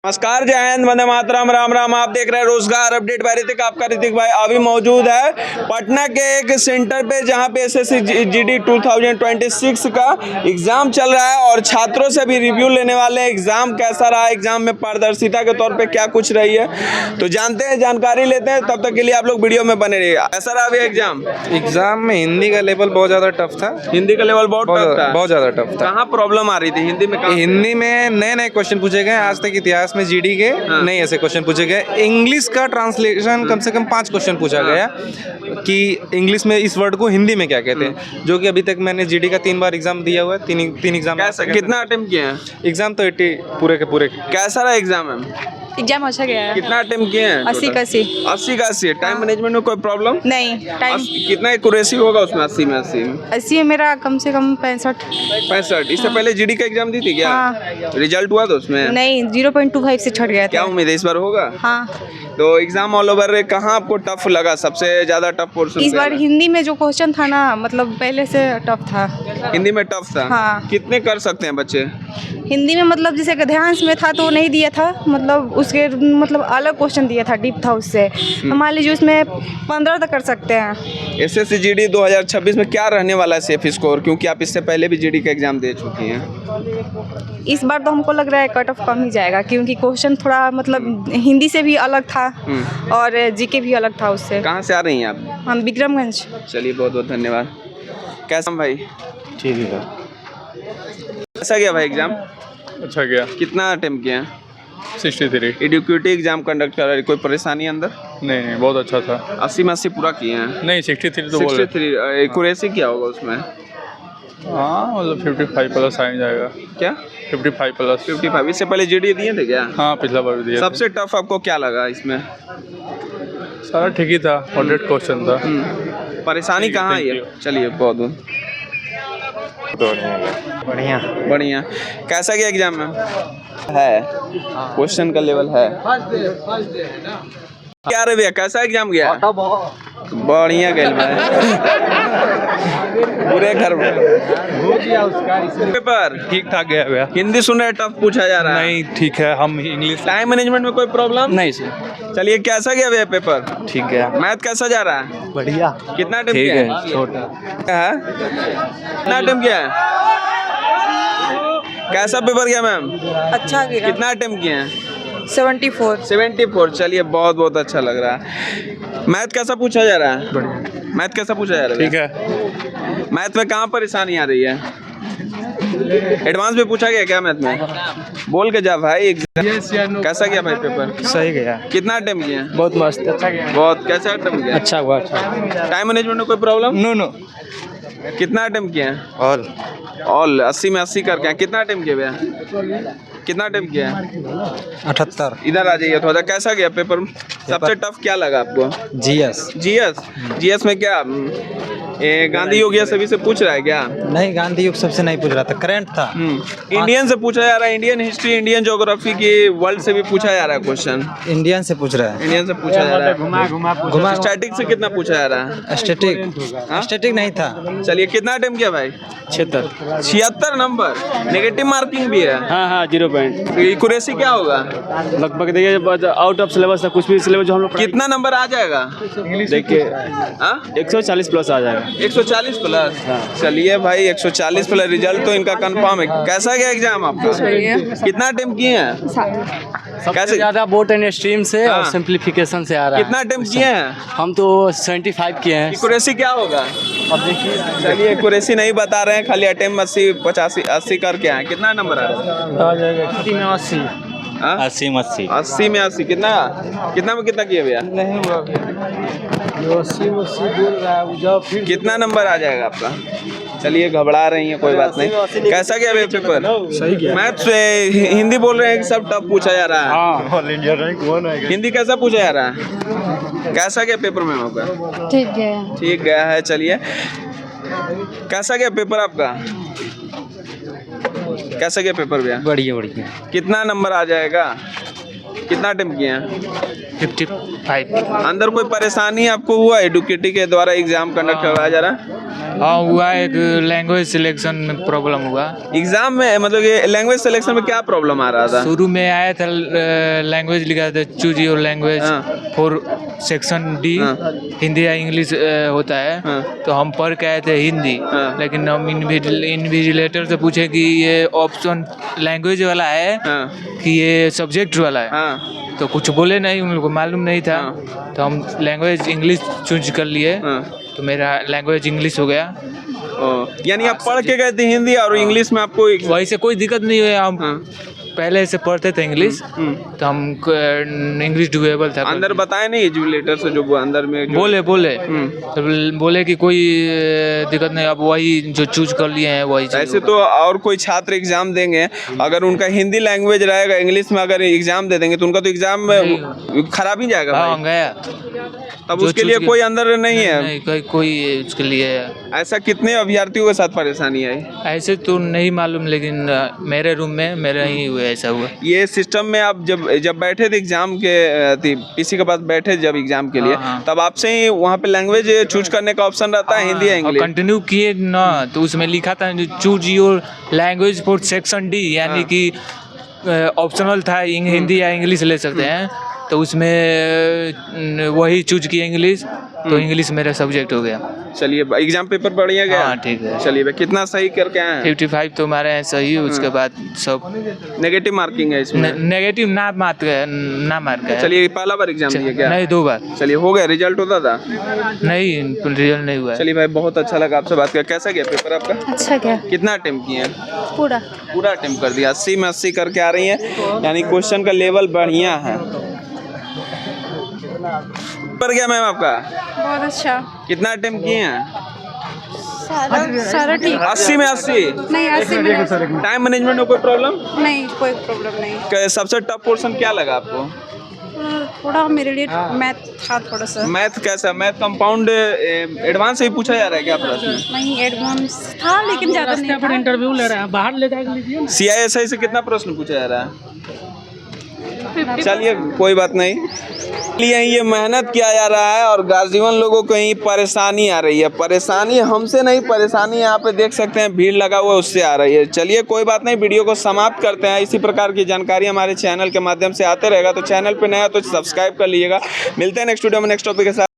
नमस्कार, जय हिंद, वंदे मातरम, राम राम। आप देख रहे हैं रोजगार अपडेट बाय ऋतिक। आपका ऋतिक भाई अभी मौजूद है पटना के एक सेंटर पे जहां पे एसएससी जीडी 2026 का एग्जाम चल रहा है और छात्रों से भी रिव्यू लेने वाले हैं। एग्जाम कैसा रहा, एग्जाम में पारदर्शिता के तौर पे क्या कुछ रही है, तो जानते हैं, जानकारी लेते हैं। तब तक के लिए आप लोग वीडियो में बने रहिए। कैसा रहा अभी एग्जाम में हिंदी का लेवल बहुत ज़्यादा टफ था। हिंदी का लेवल बहुत टफ था, बहुत ज़्यादा टफ था। कहाँ प्रॉब्लम आ रही थी हिंदी में? हिंदी में नए नए क्वेश्चन पूछे गए। आज तक इतिहास में जीडी के नहीं ऐसे क्वेश्चन पूछे गए। इंग्लिश का ट्रांसलेशन कम से कम 5 क्वेश्चन पूछा गया कि इंग्लिश में इस वर्ड को हिंदी में क्या कहते हैं, जो कि अभी तक मैंने जीडी का 3 बार एग्जाम दिया हुआ है। तीन एग्जाम। कितना अटेम्प्ट किए हैं? एग्जाम तो 80 पूरे के पूरे। कैसा रहा एग्जाम में? एग्जाम अच्छा गया है। कितना अटेम्प्ट किए हैं? 80 का 80। 80 का 80। टाइम मैनेजमेंट में कोई प्रॉब्लम नहीं, टाइम कितना एक्यूरेसी होगा उसमें? 80 में 80 में मेरा कम से कम 65। इससे पहले जीडी का एग्जाम दी थी क्या? हाँ। रिजल्ट हुआ था उसमें? नहीं, 0.25 से छट गया था। क्या उम्मीद है इस बार होगा? हाँ, तो एग्जाम ऑल ओवर कहाँ आपको टफ लगा, सबसे ज्यादा टफ पोर्शन? इस बार हिंदी में जो क्वेश्चन था ना, मतलब पहले से टफ था। हिंदी में टफ था? हाँ। कितने कर सकते हैं बच्चे हिंदी में? मतलब जैसे गद्यांश में था तो नहीं दिया था, मतलब उसके मतलब अलग क्वेश्चन दिया था, डीप था उससे। तो मान लीजिए उसमें 15 तक कर सकते हैं। एसएससी जीडी 2026 में क्या रहने वाला है सेफ स्कोर, क्योंकि आप इससे पहले भी जीडी का एग्जाम दे चुकी हैं? इस बार तो हमको लग रहा है कट ऑफ कम ही जाएगा, क्योंकि क्वेश्चन थोड़ा मतलब हिंदी से भी अलग था और जीके भी अलग था उससे। कहाँ से आ रही हैं आप? हम विक्रमगंज। चलिए, बहुत बहुत धन्यवाद। कैसा भाई? ठीक है। कैसा गया भाई एग्जाम? अच्छा गया। कितना अटेम्प्ट किया? 63। एडुकेटिव एग्जाम कंडक्ट कर रहे हैं, कोई परेशानी अंदर? नहीं, बहुत अच्छा था। 80 में 80 पूरा किए हैं? नहीं, 63 तो बोल रहे। 63। एक्यूरेसी क्या होगा उसमें? हाँ, मतलब 55 प्लस आ ही जाएगा। क्या 55 प्लस? 55। इससे पहले जीडी दिए थे क्या? हाँ, पिछला बार भी दिया था। सबसे टफ आपको क्या लगा इसमें? सारा ठीक ही था, 100 क्वेश्चन था। परेशानी कहाँ आई है? चलिए, बहुत बढ़िया। बढ़िया। कैसा गया एग्जाम में? है क्वेश्चन का लेवल है क्या रे भैया? कैसा एग्जाम गया? बढ़िया गया पूरे घर में पेपर ठीक ठाक गया भैया। हिंदी सुन रहे, टफ पूछा जा रहा है? नहीं, ठीक है। हम इंग्लिश। टाइम मैनेजमेंट में कोई प्रॉब्लम नहीं सर। चलिए, कैसा गया भैया पेपर? ठीक गया। मैथ कैसा जा रहा है? बढ़िया। कितना अटेम्प्ट ठीक किया है, छोटा है? कितना अटेम्प्ट किया है? कैसा पेपर गया मैम? अच्छा गया। कितना अटेम्प्ट किए हैं? 74। चलिए, बहुत बहुत अच्छा लग रहा है। मैथ कैसा पूछा जा रहा है? बढ़िया। मैथ कैसा पूछा जा रहा है? ठीक है। मैथ में कहाँ परेशानी आ रही है? एडवांस में पूछा गया क्या मैथ में? बोल के जा भाई। कैसा गया भाई पेपर? सही गया। कितना अटेम्प्ट किए? बहुत मस्त। अच्छा गया। बहुत। कैसा अटेम्प्ट किया? अच्छा हुआ। अच्छा। टाइम मैनेजमेंट में कोई प्रॉब्लम? नो। कितना अटेम्प्ट किए? ऑल 80 में 80 करके हैं। कितना अटेम्प्ट किए भैया? कितना अटेम्प्ट किया है? 78। इधर आ जाइए थोड़ा। कैसा गया पेपर? सबसे टफ क्या लगा आपको? जीएस में क्या गांधी योग या सभी से पूछ रहा है क्या? नहीं, गांधी युग सबसे नहीं पूछ रहा था, करंट था। इंडियन से पूछा जा रहा है, इंडियन हिस्ट्री, इंडियन ज्योग्राफी की, वर्ल्ड से भी पूछा जा रहा है क्वेश्चन। इंडियन से पूछ रहा है। इंडियन से पूछा जा रहा है। घुमा। स्टैटिक से कितना पूछा जा रहा है? स्टैटिक नहीं था। चलिए, कितना अटेम्प्ट किया भाई? 76 नंबर। नेगेटिव मार्किंग भी है? हाँ, 0 पॉइंट। एक्यूरेसी क्या होगा? लगभग देखिए आउट ऑफ सिलेबस था, कुछ भी सिलेबस जो हम लोग कितना नंबर आ जाएगा? देखिए 140 प्लस आ जाएगा। 140 प्लस। चलिए भाई, 140 प्लस। रिजल्ट तो इनका कंफर्म है। कैसा गया एग्जाम आपका? कितना अटेम्प्ट किए हैं? सबसे ज्यादा बोट एंड स्ट्रीम से और सिंप्लीफिकेशन से आ रहा है। कितना अटेम्प्ट किए हैं? हम तो 75 किए हैं। एक्यूरेसी क्या होगा? अब देखिए। चलिए, एक्यूरेसी नहीं बता रहे हैं, खाली अटेम्प्ट 80 85 80 करके आए। कितना नंबर आ जाएगा? 80 में 80। 80 में 80। कितना में कितना किए भैया? नहीं हुआ 80 बोल रहा है। कितना नंबर आ जाएगा आपका? चलिए, घबरा रही हैं, कोई बात नहीं। कैसा गया भैया पेपर? सही गया। मैथ से हिंदी बोल रहे हैं कि सब टफ पूछा जा रहा है? ऑल इंडिया रैंक 1 आएगा। हिंदी कैसा पूछा जा रहा है? कैसा गया पेपर में आपका? ठीक गया है। चलिए, कैसा गया पेपर आपका? कैसा गया पेपर भैया? बढ़िया। कितना नंबर आ जाएगा? कितना अटेम्प्ट किए हैं? 55। अंदर कोई परेशानी आपको हुआ एडुकेटी के द्वारा एग्जाम कंडक्ट करवाया जा रहा है? हाँ हुआ, एक लैंग्वेज सिलेक्शन में प्रॉब्लम हुआ। एग्जाम में मतलब ये लैंग्वेज सिलेक्शन में क्या प्रॉब्लम आ रहा था? शुरू में आया था लैंग्वेज लिखा था चूज योर लैंग्वेज हाँ। फॉर सेक्शन डी, हाँ। हिंदी या इंग्लिश होता है। हाँ। तो हम पढ़ के आए थे हिंदी, हाँ। लेकिन हम इन्विजिलेटर से पूछे कि ये ऑप्शन लैंग्वेज वाला है हाँ। कि ये सब्जेक्ट वाला है। हाँ। तो कुछ बोले नहीं, उन लोगों को मालूम नहीं था। हाँ। तो हम लैंग्वेज इंग्लिश चूज कर लिए। हाँ। तो मेरा लैंग्वेज इंग्लिश हो गया। यानी आप पढ़ के गए थे हिंदी और इंग्लिश में आपको वैसे कोई दिक्कत नहीं हुई। हम हाँ। पहले से पढ़ते थे इंग्लिश, तो हम इंग्लिश डुएबल था। अंदर बताए नहीं एजुलेटर से जो वो अंदर में जो बोले तो बोले कि कोई दिक्कत नहीं, अब वही जो चूज कर लिए हैं वही चीज़ ऐसे होगा। तो और कोई छात्र एग्जाम देंगे, अगर उनका हिंदी लैंग्वेज रहेगा, इंग्लिश में अगर एग्जाम दे देंगे तो उनका तो एग्जाम खराब ही जाएगा हाँ भाई। गया। तब जो उसके चूज लिए के- कोई अंदर नहीं है। नहीं कोई उसके लिए। ऐसा कितने अभ्यर्थियों के साथ परेशानी आई? ऐसे तो नहीं मालूम, लेकिन मेरे रूम में मेरे ही हुए, ऐसा हुआ। ये सिस्टम में आप जब बैठे थे एग्जाम के पीसी के पास बैठे जब एग्जाम के लिए, हाँ। तब आपसे ही वहाँ पे लैंग्वेज चूज करने का ऑप्शन रहता है, हिंदी या इंग्लिश? कंटिन्यू किए ना, तो उसमें लिखा था choose your language for section D, यानी कि ऑप्शनल था हिंदी या इंग्लिश ले सकते हैं। तो उसमें वही चूज किया इंग्लिश, तो इंग्लिश मेरा सब्जेक्ट हो गया। चलिए एग्जाम पेपर बढ़िया गया? हाँ ठीक है। चलिए भाई, कितना सही करके आए हैं? 55 तो हमारे यहाँ सही, उसके बाद सब नेगेटिव मार्किंग है इसमें? नेगेटिव ना मार्क है। चलिए पहला बार एग्जाम दिया क्या? नहीं 2 बार। चलिए हो गया, रिजल्ट होता था? नहीं रिजल्ट नहीं हुआ है। चलिए भाई, बहुत अच्छा लगा आपसे बात कर। कैसा गया पेपर आपका? अच्छा क्या? कितना अटेम्प्ट किए हैं? पूरा। पूरा अटेम्प्ट कर दिया। 80 में 80 करके आ रही हैं, यानी क्वेश्चन का लेवल बढ़िया है। पर गया मैम आपका? बहुत अच्छा। कितना अटेम्प्ट किए हैं? सारा ठीक। 80 में 80? नहीं 80 में टाइम मैनेजमेंट में कोई प्रॉब्लम? नहीं, कोई प्रॉब्लम नहीं। सबसे टफ पोर्शन क्या लगा आपको? थोड़ा मेरे लिए मैथ था थोड़ा सा। मैथ कैसा? मैथ कंपाउंड एडवांस से ही पूछा जा रहा है क्या प्रश्न? नहीं एडवांस था, लेकिन ज़्यादा नहीं था। इंटरव्यू ले रहे हैं, बाहर ले जाकर लीजिए। CISI से कितना प्रश्न पूछा जा रहा है? चलिए कोई बात नहीं। लिए ये मेहनत किया जा रहा है और गार्जियन लोगों को ही परेशानी आ रही है। परेशानी हमसे नहीं, परेशानी यहाँ पे देख सकते हैं भीड़ लगा हुआ उससे आ रही है। चलिए कोई बात नहीं, वीडियो को समाप्त करते हैं। इसी प्रकार की जानकारी हमारे चैनल के माध्यम से आते रहेगा, तो चैनल पे नया तो सब्सक्राइब कर लीजिएगा। मिलते हैं नेक्स्ट वीडियो में नेक्स्ट टॉपिक के साथ।